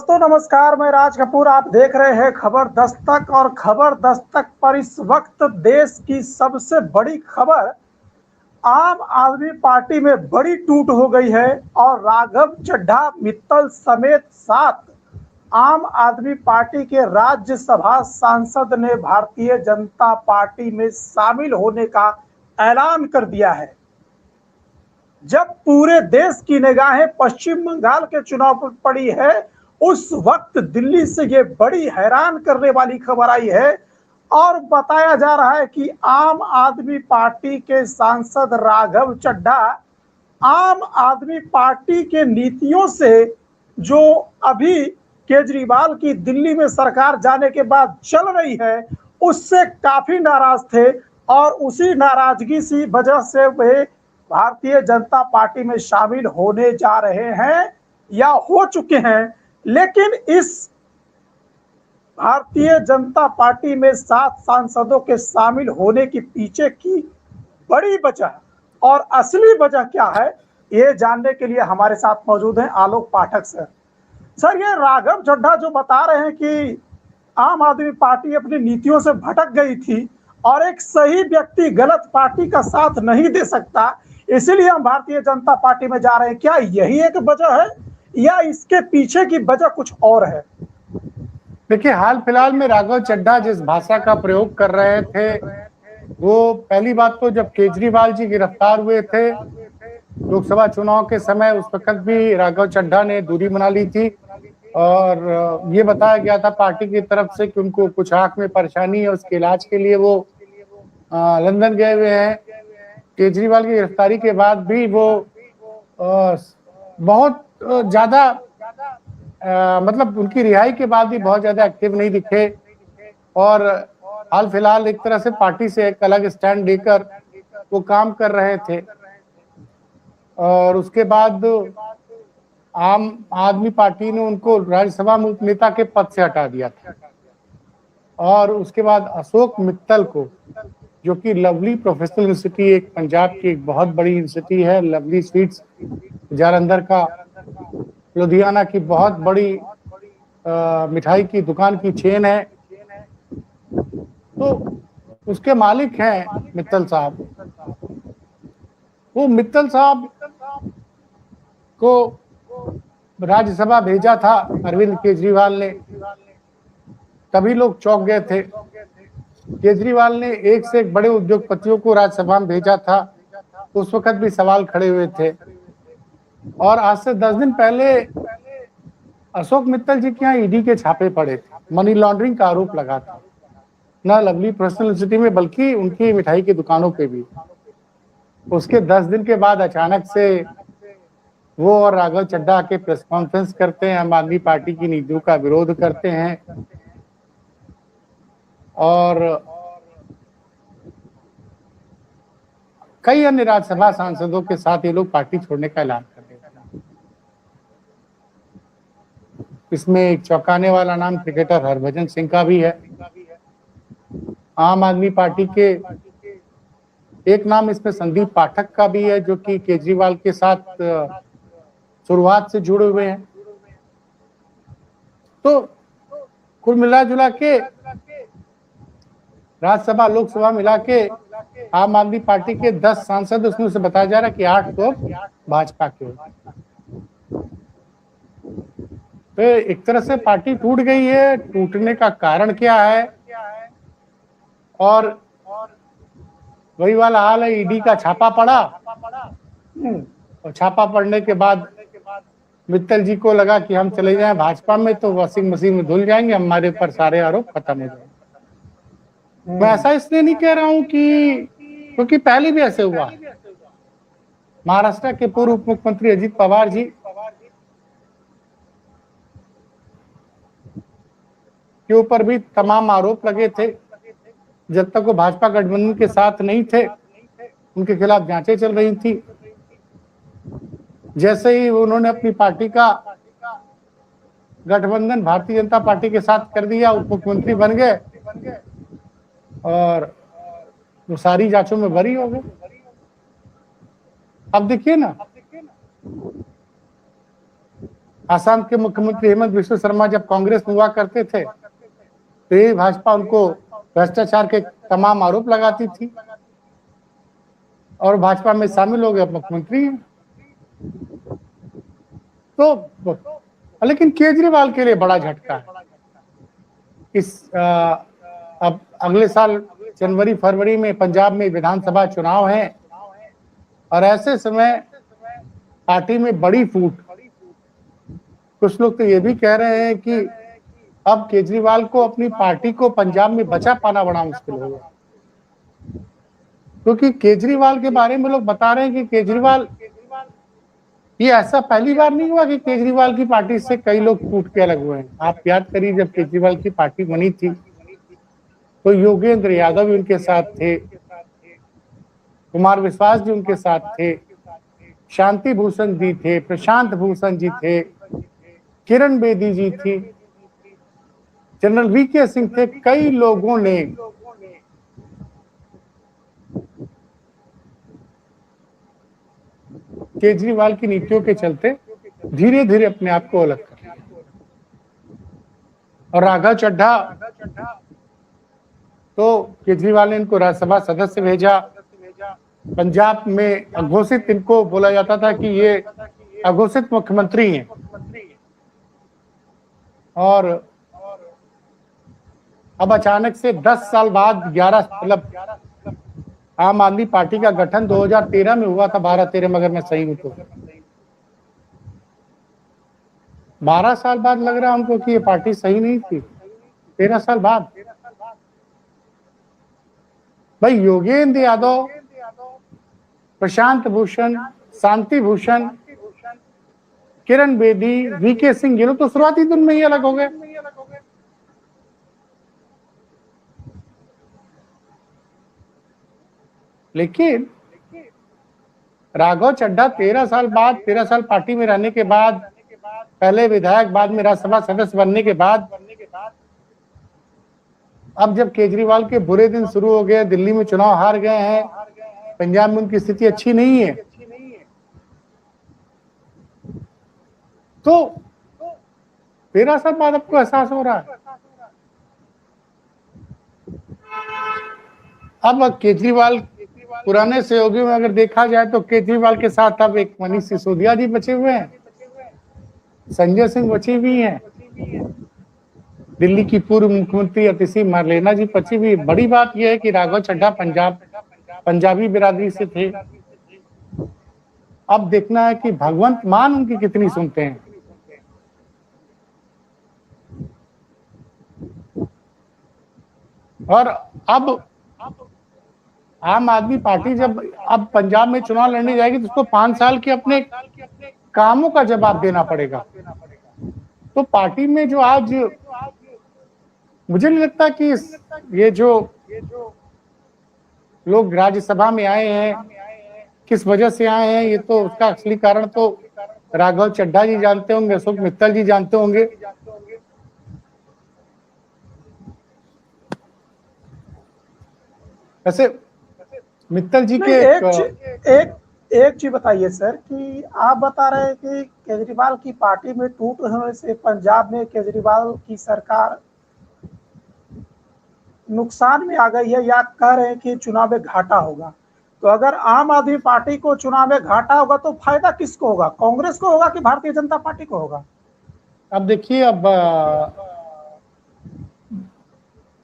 दोस्तों नमस्कार, मैं राज कपूर। आप देख रहे हैं खबर दस्तक और खबर दस्तक पर इस वक्त देश की सबसे बड़ी खबर आम आदमी पार्टी में बड़ी टूट हो गई है और राघव चड्ढा मित्तल समेत 7 आम आदमी पार्टी के राज्यसभा सांसद ने भारतीय जनता पार्टी में शामिल होने का ऐलान कर दिया है। जब पूरे देश की निगाहें पश्चिम बंगाल के चुनाव पर पड़ी है, उस वक्त दिल्ली से ये बड़ी हैरान करने वाली खबर आई है और बताया जा रहा है कि आम आदमी पार्टी के सांसद राघव चड्ढा आम आदमी पार्टी के नीतियों से जो अभी केजरीवाल की दिल्ली में सरकार जाने के बाद चल रही है, उससे काफी नाराज थे और उसी नाराजगी सी वजह से वे भारतीय जनता पार्टी में शामिल होने जा रहे हैं या हो चुके हैं। लेकिन इस भारतीय जनता पार्टी में 7 सांसदों के शामिल होने के पीछे की बड़ी वजह और असली वजह क्या है, ये जानने के लिए हमारे साथ मौजूद हैं आलोक पाठक सर। सर, ये राघव चड्ढा जो बता रहे हैं कि आम आदमी पार्टी अपनी नीतियों से भटक गई थी और एक सही व्यक्ति गलत पार्टी का साथ नहीं दे सकता, इसीलिए हम भारतीय जनता पार्टी में जा रहे हैं, क्या यही एक वजह है या इसके पीछे की वजह कुछ और है? देखिए, हाल फिलहाल में राघव चड्ढा जिस भाषा का प्रयोग कर रहे थे, वो पहली बात तो जब केजरीवाल जी गिरफ्तार हुए थे लोकसभा चुनाव के समय, उस वक्त भी राघव चड्ढा ने दूरी बना ली थी और ये बताया गया था पार्टी की तरफ से कि उनको कुछ आंख में परेशानी है, उसके इलाज के लिए वो लंदन गए हुए हैं। केजरीवाल की गिरफ्तारी के बाद भी वो बहुत ज्यादा मतलब उनकी रिहाई के बाद भी बहुत ज्यादा एक्टिव नहीं दिखे और हाल फिलहाल एक तरह से पार्टी से एक अलग स्टैंड लेकर वो काम कर रहे थे और उसके बाद आम आदमी पार्टी ने उनको राज्यसभा में उपनेता के पद से हटा दिया था और उसके बाद अशोक मित्तल को, जो कि लवली प्रोफेशनल यूनिवर्सिटी एक पंजाब की एक बहुत बड़ी यूनिवर्सिटी है, लवली स्वीट्स जालंधर का लुधियाना की बहुत बड़ी मिठाई की दुकान की चेन है, तो उसके मालिक हैं मित्तल साहब। वो मित्तल साहब को राज्यसभा भेजा था अरविंद केजरीवाल ने, तभी लोग चौंक गए थे। केजरीवाल ने एक से एक बड़े उद्योगपतियों को राज्यसभा में भेजा था, उस वक्त भी सवाल खड़े हुए थे और आज से 10 दिन पहले अशोक मित्तल जी के यहाँ ईडी के छापे पड़े थे, मनी लॉन्ड्रिंग का आरोप लगा था, न लवली प्रोफेशनल यूनिवर्सिटी में बल्कि उनकी मिठाई की दुकानों पे भी। उसके 10 दिन के बाद अचानक से वो और राघव चड्ढा के प्रेस कॉन्फ्रेंस करते हैं, आम आदमी पार्टी की नीतियों का विरोध करते हैं और कई अन्य राज्यसभा सांसदों के साथ ये लोग पार्टी छोड़ने का ऐलान कर देते हैं। इसमें एक चौंकाने वाला नाम क्रिकेटर हरभजन सिंह का भी है। आम आदमी पार्टी के एक नाम इसमें संदीप पाठक का भी है, जो कि केजरीवाल के साथ शुरुआत से जुड़े हुए हैं। तो कुल मिला जुला के राज्यसभा लोकसभा मिला के आम आदमी पार्टी के 10 सांसद, उसमें से बताया जा रहा है कि 8 तो भाजपा के। तो एक तरह से पार्टी टूट गई है। टूटने का कारण क्या है और वही वाला हाल है, ईडी का छापा पड़ा और छापा पड़ने के बाद मित्तल जी को लगा कि हम चले जाएं भाजपा में तो वॉशिंग मशीन में धुल जाएंगे, हमारे ऊपर सारे आरोप खत्म हो जाएंगे। मैं ऐसा इसलिए नहीं कह रहा हूं कि क्योंकि पहले भी ऐसे हुआ है। महाराष्ट्र के पूर्व उप मुख्यमंत्री अजित पवार जी के ऊपर भी तमाम आरोप लगे थे। जब तक वो भाजपा गठबंधन के साथ नहीं थे, उनके खिलाफ जांचें चल रही थी। जैसे ही उन्होंने अपनी पार्टी का गठबंधन भारतीय जनता पार्टी के साथ कर दिया, उप मुख्यमंत्री बन गए और वो सारी जांचों में बरी हो गए। अब देखिए ना, आसाम के मुख्यमंत्री हेमंत बिश्व शर्मा जब कांग्रेस में हुआ करते थे तो ये भाजपा उनको भ्रष्टाचार के तमाम आरोप लगाती थी और भाजपा में शामिल हो गए, मुख्यमंत्री। तो लेकिन केजरीवाल के लिए बड़ा झटका है। अब अगले साल जनवरी फरवरी में पंजाब में विधानसभा चुनाव है और ऐसे समय पार्टी में बड़ी फूट। कुछ लोग तो ये भी कह रहे हैं कि अब केजरीवाल को अपनी पार्टी को पंजाब में बचा पाना बड़ा मुश्किल होगा, क्योंकि केजरीवाल के बारे में लोग बता रहे हैं कि केजरीवाल, ये ऐसा पहली बार नहीं हुआ कि केजरीवाल की पार्टी से कई लोग टूट के अलग हुए हैं। आप याद करिए, जब केजरीवाल की पार्टी बनी थी तो योगेंद्र यादव भी उनके साथ थे, कुमार विश्वास जी उनके साथ थे, शांति भूषण जी थे, प्रशांत भूषण जी थे, किरण बेदी जी थी, जनरल वीके सिंह थे। कई लोगों ने केजरीवाल की नीतियों के चलते धीरे धीरे अपने आप को अलग कर लिया। और राघव चड्ढा तो केजरीवाल ने इनको राज्यसभा सदस्य भेजा। पंजाब में अघोषित इनको बोला जाता था कि ये अघोषित मुख्यमंत्री हैं, और अब अचानक से 10 साल बाद 11 मतलब आम आदमी पार्टी का गठन 2013 में हुआ था, 12-13 में अगर मैं सही हूं तो 12 साल बाद लग रहा है हमको कि ये पार्टी सही नहीं थी। 13 साल बाद भाई योगेंद्र यादव, प्रशांत भूषण, शांति भूषण, किरण बेदी, वीके सिंह, ये लोग तो शुरुआती दिन में ही अलग हो गए। लेकिन राघव चड्ढा 13 साल पार्टी में रहने के बाद, पहले विधायक बाद में राज्यसभा सदस्य बनने के बाद, अब जब केजरीवाल के बुरे दिन शुरू हो गए, दिल्ली में चुनाव हार गए हैं, पंजाब में उनकी स्थिति अच्छी नहीं है, तो 13 साल बाद आपको एहसास हो रहा है। अब केजरीवाल पुराने सहयोगियों में अगर देखा जाए तो केजरीवाल के साथ अब एक मनीष सिसोदिया जी बचे हुए हैं, संजय सिंह बची हुई हैं, दिल्ली की पूर्व मुख्यमंत्री अतिशी मारलेना जी बची हुई। बड़ी बात यह है कि राघव चड्ढा पंजाबी बिरादरी से थे। अब देखना है कि भगवंत मान उनकी कितनी सुनते हैं। और अब आम आदमी पार्टी जब अब पंजाब में चुनाव लड़ने जाएगी तो उसको 5 साल के अपने कामों का जवाब देना पड़ेगा। तो पार्टी में जो आज, मुझे नहीं लगता कि ये जो लोग राज्यसभा में आए हैं किस वजह से आए हैं, ये तो उसका असली कारण तो राघव चड्ढा जी जानते होंगे, अशोक मित्तल जी जानते होंगे। वैसे मित्तल जी के एक चीज बताइए सर, कि आप बता रहे हैं कि केजरीवाल की पार्टी में टूट होने से पंजाब में केजरीवाल की सरकार नुकसान में आ गई है, या कह रहे हैं कि चुनाव में घाटा होगा। तो अगर आम आदमी पार्टी को चुनाव में घाटा होगा तो फायदा किसको होगा, कांग्रेस को होगा कि भारतीय जनता पार्टी को होगा? अब देखिए, अब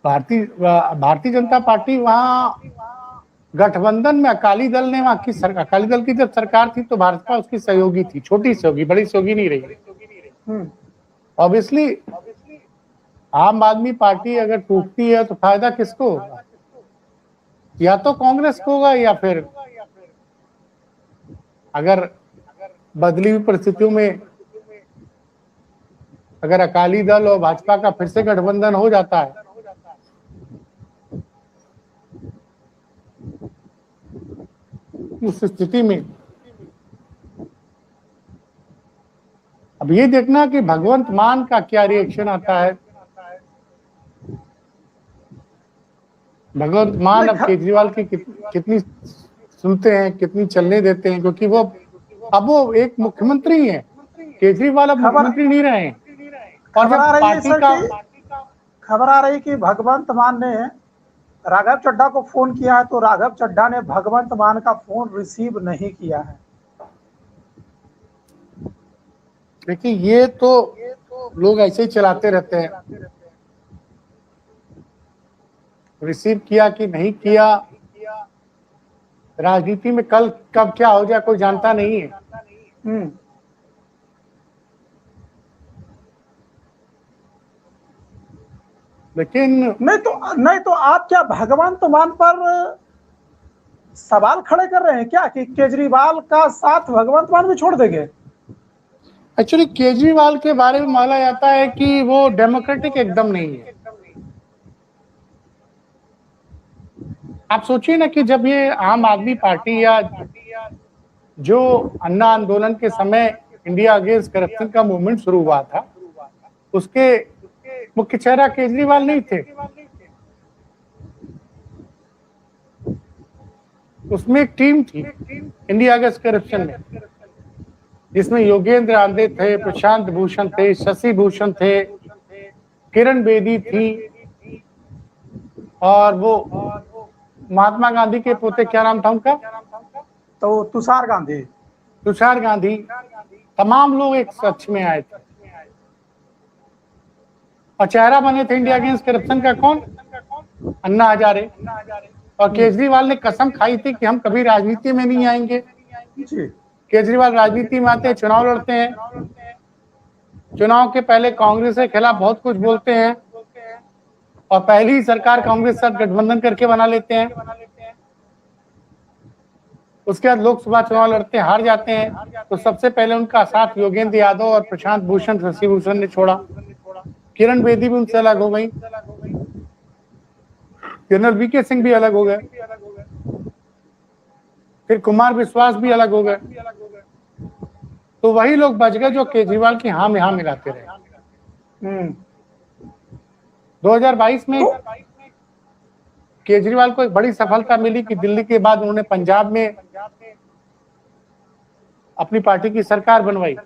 भारतीय जनता पार्टी वहां गठबंधन में अकाली दल ने वहां की अकाली दल की जब सरकार थी तो भाजपा उसकी सहयोगी थी, छोटी सहयोगी, बड़ी सहयोगी नहीं रही। ऑब्वियसली आम आदमी पार्टी अगर टूटती है तो फायदा किसको होगा? या तो कांग्रेस को होगा, या फिर अगर बदली हुई परिस्थितियों में अगर अकाली दल और भाजपा का फिर से गठबंधन हो जाता है उस स्थिति में अब ये देखना कि भगवंत मान का क्या रिएक्शन आता है। भगवंत मान अब केजरीवाल की कितनी सुनते हैं, कितनी चलने देते हैं, क्योंकि वो अब वो एक मुख्यमंत्री हैं, केजरीवाल अब मुख्यमंत्री नहीं रहे हैं। और खबर जब आ रही है पार्टी सर का कि खबर आ रही कि भगवंत मान ने राघव चड्ढा को फोन किया है, तो राघव चड्ढा ने भगवंत मान का फोन रिसीव नहीं किया है। देखिए, ये तो लोग ऐसे ही चलाते रहते हैं, रिसीव किया कि नहीं किया। राजनीति में कल कब क्या हो जाए कोई जानता नहीं है। लेकिन नहीं तो आप क्या भगवंत मान पर सवाल खड़े कर रहे हैं क्या कि केजरीवाल का साथ भगवंत मान भी छोड़ देंगे? एक्चुअली केजरीवाल के बारे में माना जाता है कि वो डेमोक्रेटिक एकदम नहीं है। आप सोचिए ना कि जब ये आम आदमी पार्टी या जो अन्ना आंदोलन के समय इंडिया अगेंस्ट करप्शन का मूवमेंट शुरू हुआ था, उसके मुख्य चेहरा केजरीवाल नहीं थे। उसमें एक टीम थी इंडिया अगेंस्ट करप्शन में, जिसमें योगेंद्र आंधे थे, प्रशांत भूषण थे, शशि भूषण थे, किरण बेदी थी, और वो महात्मा गांधी के पोते, क्या नाम था उनका? तो तुषार गांधी। तमाम लोग एक सच में आए थे और चेहरा बने थे इंडिया अगेंस्ट करप्शन का कौन? अन्ना हजारे। और केजरीवाल ने कसम खाई थी कि हम कभी राजनीति में नहीं आएंगे। केजरीवाल राजनीति में आते हैं, चुनाव लड़ते हैं, चुनाव के पहले कांग्रेस के खिलाफ बहुत कुछ बोलते हैं और पहली ही सरकार कांग्रेस के साथ गठबंधन करके बना लेते हैं। उसके बाद लोकसभा चुनाव लड़ते हैं, हार जाते हैं, तो सबसे पहले उनका साथ योगेंद्र यादव और प्रशांत भूषण, शशि भूषण ने छोड़ा। किरण बेदी भी उनसे अलग हो गई, जनरल वीके सिंह भी अलग हो गए, फिर कुमार विश्वास भी अलग हो गए। तो वही लोग बच गए जो केजरीवाल की हाँ में हाँ मिलाते रहे। 2022 में केजरीवाल को एक बड़ी सफलता मिली कि दिल्ली के बाद उन्होंने पंजाब में अपनी पार्टी की सरकार बनवाई।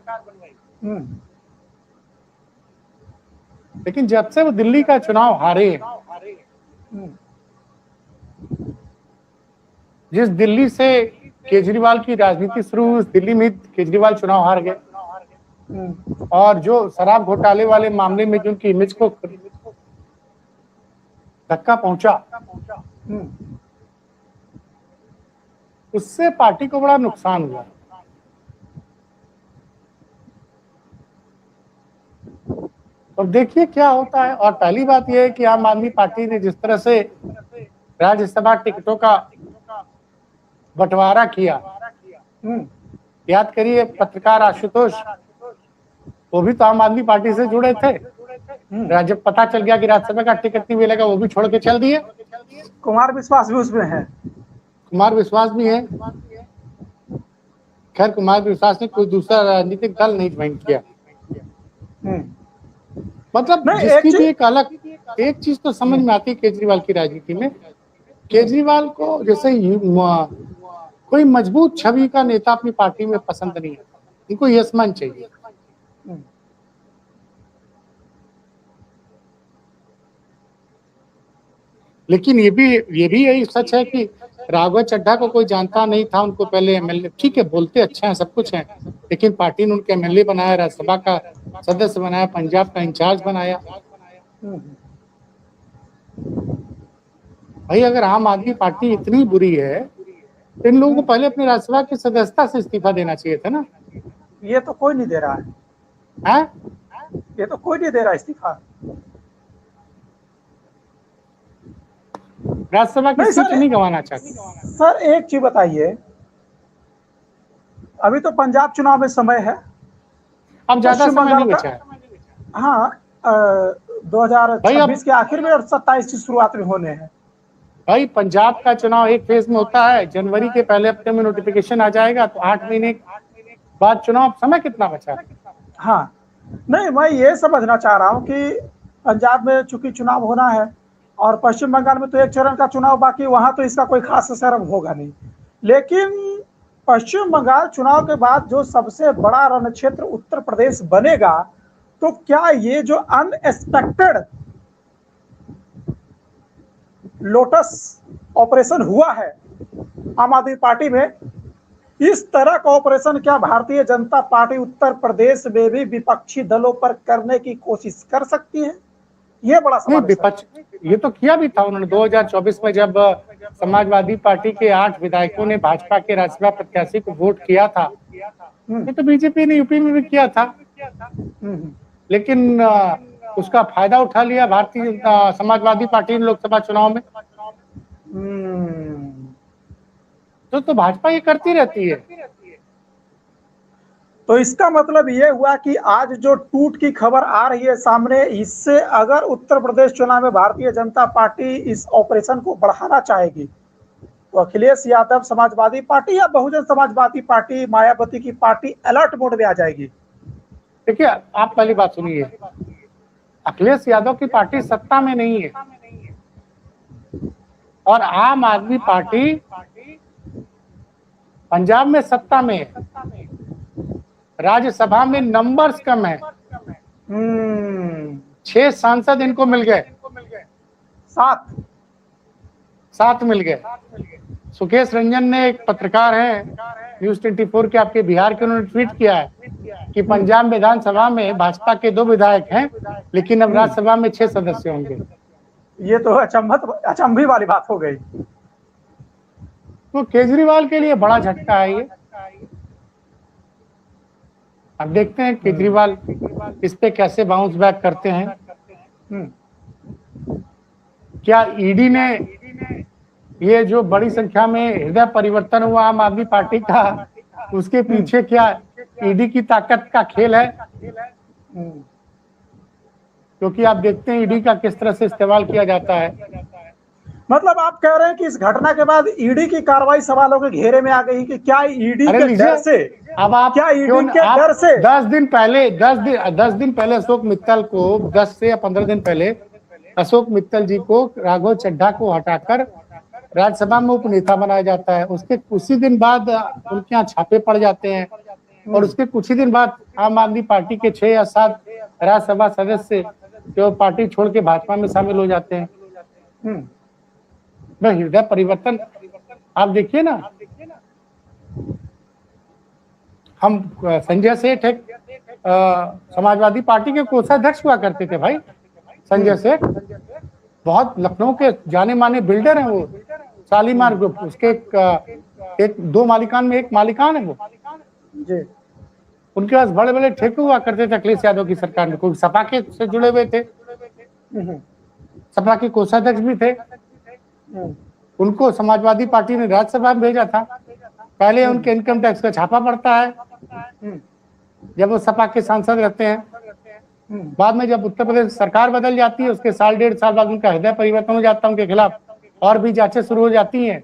लेकिन जब से वो दिल्ली का चुनाव हारे, जिस दिल्ली से केजरीवाल की राजनीति शुरू हुई, उस दिल्ली में केजरीवाल चुनाव हार गए। और जो शराब घोटाले वाले मामले में जो उनकी इमेज को धक्का पहुंचा, उससे पार्टी को बड़ा नुकसान हुआ। और देखिए क्या होता है। और पहली बात यह है कि आम आदमी पार्टी ने जिस तरह से राज्यसभा टिकटों का बंटवारा किया, याद करिए पत्रकार आशुतोष, वो भी तो आम आदमी पार्टी से जुड़े थे। जब पता चल गया कि राज्यसभा का टिकट नहीं मिलेगा, वो भी छोड़ के चल दिए। कुमार विश्वास भी उसमें है। कुमार विश्वास भी है। खैर, कुमार विश्वास ने कोई दूसरा राजनीतिक दल नहीं ज्वाइन किया। मतलब जिसकी भी एक अलग एक चीज तो समझ में आती है केजरीवाल की राजनीति में, केजरीवाल को जैसे कोई मजबूत छवि का नेता अपनी पार्टी में पसंद नहीं है, इनको यशमान चाहिए। लेकिन ये भी यही सच है कि राघव चड्ढा को कोई जानता नहीं था, उनको पहले एमएलए, ठीक है बोलते अच्छा है, सब कुछ है, लेकिन पार्टी ने उनके एमएलए बनाया, राज्यसभा का सदस्य बनाया, पंजाब का इंचार्ज बनाया। भाई अगर आम आदमी पार्टी इतनी बुरी है तो इन लोगों को पहले अपनी राज्यसभा की सदस्यता से इस्तीफा देना चाहिए था ना। ये तो कोई नहीं दे रहा है। ये तो कोई नहीं दे रहा इस्तीफा। राज्यसभा की सीट नहीं गंवाना चाहते। सर एक चीज बताइए, अभी तो पंजाब चुनाव में समय है, अब ज्यादा समय नहीं बचा है। हाँ, 2026 के आखिर में और 27 की शुरुआत में होने हैं। भाई पंजाब का चुनाव एक फेज में होता है, जनवरी के पहले हफ्ते में नोटिफिकेशन आ जाएगा, तो 8 महीने बाद चुनाव, समय कितना बचा है? हाँ, नहीं मैं ये समझना चाह रहा हूँ कि पंजाब में चूंकि चुनाव होना है और पश्चिम बंगाल में तो एक चरण का चुनाव बाकी, वहां तो इसका कोई खास असर होगा नहीं। लेकिन पश्चिम बंगाल चुनाव के बाद जो सबसे बड़ा रण क्षेत्र उत्तर प्रदेश बनेगा, तो क्या ये जो अनएक्सपेक्टेड लोटस ऑपरेशन हुआ है आम आदमी पार्टी में, इस तरह का ऑपरेशन क्या भारतीय जनता पार्टी उत्तर प्रदेश में भी विपक्षी दलों पर करने की कोशिश कर सकती है? ये बड़ा नहीं, सवाल है। विपक्ष ये तो किया भी था उन्होंने 2024 में, जब समाजवादी पार्टी के 8 विधायकों ने भाजपा के राज्यसभा प्रत्याशी को वोट किया था। ये तो बीजेपी ने यूपी में भी किया था, लेकिन उसका फायदा उठा लिया भारतीय समाजवादी पार्टी ने लोकसभा चुनाव में। तो भाजपा ये करती रहती है। तो इसका मतलब ये हुआ कि आज जो टूट की खबर आ रही है सामने, इससे अगर उत्तर प्रदेश चुनाव में भारतीय जनता पार्टी इस ऑपरेशन को बढ़ाना चाहेगी, तो अखिलेश यादव समाजवादी पार्टी या बहुजन समाजवादी पार्टी, मायावती की पार्टी अलर्ट मोड में आ जाएगी। देखिए, आप पहली बात सुनिए, अखिलेश यादव की पार्टी सत्ता में नहीं है और आम आदमी पार्टी पंजाब में सत्ता में है, राज्यसभा में नंबर्स कम है। 6 सांसद इनको मिल गए, 7 मिल गए। सुकेश रंजन ने, एक पत्रकार हैं न्यूज 24 के आपके बिहार के, उन्होंने ट्वीट किया है कि पंजाब विधानसभा में भाजपा के 2 विधायक हैं, लेकिन अब राज्यसभा में 6 सदस्य होंगे। ये तो अचंभी वाली बात हो गई। तो केजरीवाल के लिए बड़ा झटका है ये। अब देखते हैं केजरीवाल इस पे कैसे बाउंस बैक करते हैं। क्या ईडी ने, ये जो बड़ी संख्या में हृदय परिवर्तन हुआ आम आदमी पार्टी का, उसके पीछे क्या ईडी की ताकत का खेल है? क्योंकि आप देखते हैं ईडी का किस तरह से इस्तेमाल किया जाता है। मतलब आप कह रहे हैं कि इस घटना के बाद ईडी की कार्रवाई सवालों के घेरे में आ गई कि क्या ईडी के डर से, अब आप क्या ईडी के डर से 10 दिन पहले अशोक मित्तल को, 10 से या 15 दिन पहले अशोक मित्तल जी को, राघव चड्ढा को हटाकर राज्यसभा में उपनेता बनाया जाता है। उसके कुछ ही दिन बाद उनके यहाँ छापे पड़ जाते हैं और उसके कुछ ही दिन बाद आम आदमी पार्टी के 6 या 7 राज्यसभा सदस्य जो पार्टी छोड़ के भाजपा में शामिल हो जाते हैं। हृदय परिवर्तन आप देखिए ना। हम संजय सेठ एक समाजवादी पार्टी के कोषाध्यक्ष हुआ करते थे भाई। संजय सेठ बहुत लखनऊ के जाने माने बिल्डर हैं, वो शालीमार ग्रुप, उसके एक 2 मालिकान में 1 मालिकान है वो जी। उनके पास बड़े बड़े ठेके हुआ करते थे अखिलेश यादव की सरकार में। कोई सपा के से जुड़े हुए थे, सपा के कोषाध्यक्ष भी थे। उनको समाजवादी पार्टी ने राज्यसभा में भेजा था। पहले उनके इनकम टैक्स का छापा पड़ता है जब वो सपा के सांसद रहते हैं। बाद में जब उत्तर प्रदेश सरकार बदल जाती है, उसके 1.5 साल बाद उनका हृदय परिवर्तन हो जाता है, उनके खिलाफ और भी जांचें शुरू हो जाती हैं।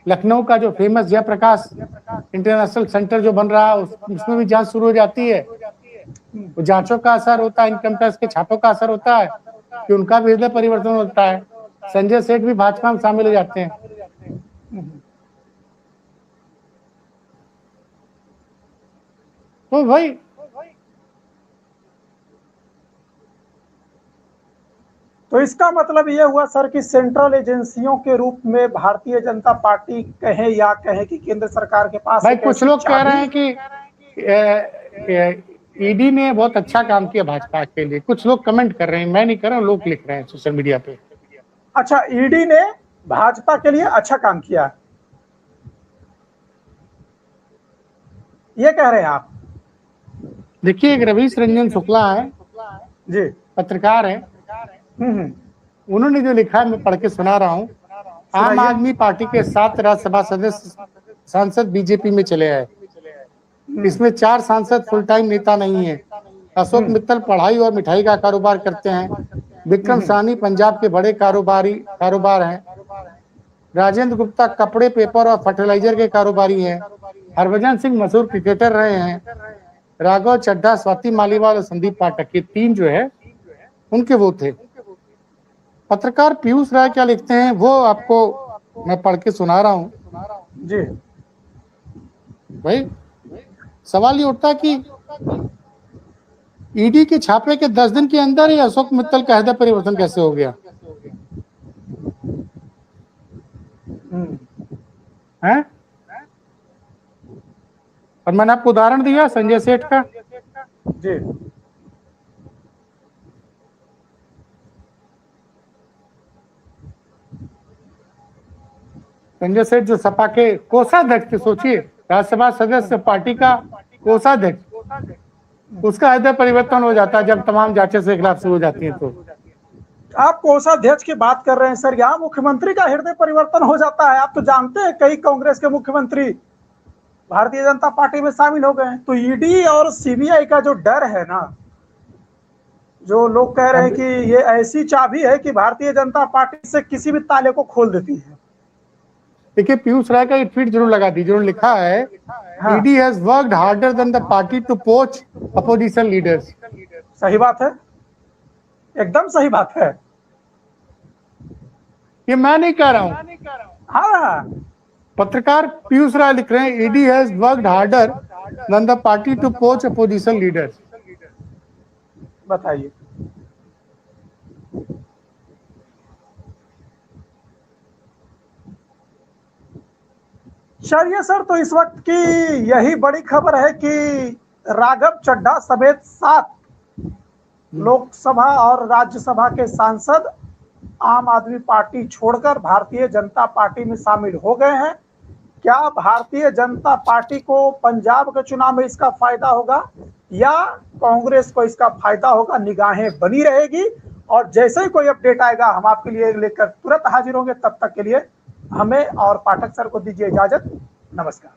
लखनऊ का जो फेमस जयप्रकाश इंटरनेशनल सेंटर जो बन रहा है, उसमें भी जांच शुरू हो जाती है। वो जांचों का असर होता है, इनकम टैक्स के छापों का असर होता है कि उनका भी हृदय परिवर्तन होता है। संजय सेठ भी भाजपा में शामिल हो जाते हैं। तो भाई तो इसका मतलब ये हुआ सर कि सेंट्रल एजेंसियों के रूप में भारतीय जनता पार्टी कहे या कहे कि केंद्र सरकार के पास, भाई कुछ लोग कह रहे हैं कि ईडी ने बहुत अच्छा काम किया भाजपा के लिए। कुछ लोग कमेंट कर रहे हैं, मैं नहीं कर रहा हूँ, लोग लिख रहे हैं सोशल मीडिया पे। अच्छा, ईडी ने भाजपा के लिए अच्छा काम किया, ये कह रहे हैं आप? देखिए, एक रवीश रंजन शुक्ला है जी, पत्रकार है, उन्होंने जो लिखा है मैं पढ़ के सुना रहा हूँ। आम आदमी पार्टी के 7 राज्यसभा सदस्य सांसद बीजेपी में चले आए। इसमें 4 सांसद फुल टाइम नेता नहीं है। अशोक मित्तल पढ़ाई और मिठाई का कारोबार करते हैं। विक्रम साहनी पंजाब के बड़े कारोबार हैं। राजेंद्र गुप्ता कपड़े, पेपर और फर्टिलाइजर के कारोबारी हैं। हरभजन सिंह मशहूर क्रिकेटर रहे हैं। राघव चड्ढा, स्वाति मालीवाल और संदीप पाठक, ये 3 जो है उनके वो थे। पत्रकार पीयूष राय क्या लिखते हैं वो आपको मैं पढ़ के सुना रहा हूँ जी। भाई सवाल ये उठता कि ईडी के छापे के 10 दिन के अंदर ही अशोक मित्तल का हृदय परिवर्तन कैसे हो गया है? और मैंने आपको उदाहरण दिया संजय सेठ का। जी संजय सेठ जो सपा के कोषाध्यक्ष थे, सोचिए राज्यसभा सदस्य पार्टी का कोषाध्यक्ष, उसका हृदय परिवर्तन हो जाता है जब तमाम जांचें से खिलाफ शुरू हो जाती हैं। तो आप कोषाध्यक्ष की बात कर रहे हैं सर, यहाँ मुख्यमंत्री का हृदय परिवर्तन हो जाता है। आप तो जानते हैं कई कांग्रेस के मुख्यमंत्री भारतीय जनता पार्टी में शामिल हो गए हैं। तो ईडी और सीबीआई का जो डर है ना, जो लोग कह रहे हैं कि ये ऐसी चाबी है कि भारतीय जनता पार्टी से किसी भी ताले को खोल देती है। देखिए पीयूष राय का एक ट्वीट जरूर लगा दीजिए, उन्होंने लिखा है ED has worked harder than the party to poach opposition leaders. सही बात है, एकदम सही बात है। ये मैं नहीं कह रहा हूं, हाँ, पत्रकार पीयूष राय लिख रहे हैं ED has worked harder than the party to poach opposition leaders. बताइए। चलिए सर, तो इस वक्त की यही बड़ी खबर है कि राघव चड्ढा समेत 7 लोकसभा और राज्यसभा के सांसद आम आदमी पार्टी छोड़कर भारतीय जनता पार्टी में शामिल हो गए हैं। क्या भारतीय जनता पार्टी को पंजाब के चुनाव में इसका फायदा होगा या कांग्रेस को इसका फायदा होगा, निगाहें बनी रहेगी। और जैसे ही कोई अपडेट आएगा हम आपके लिए लेकर तुरंत हाजिर होंगे। तब तक के लिए हमें और पाठक सर को दीजिए इजाजत। नमस्कार।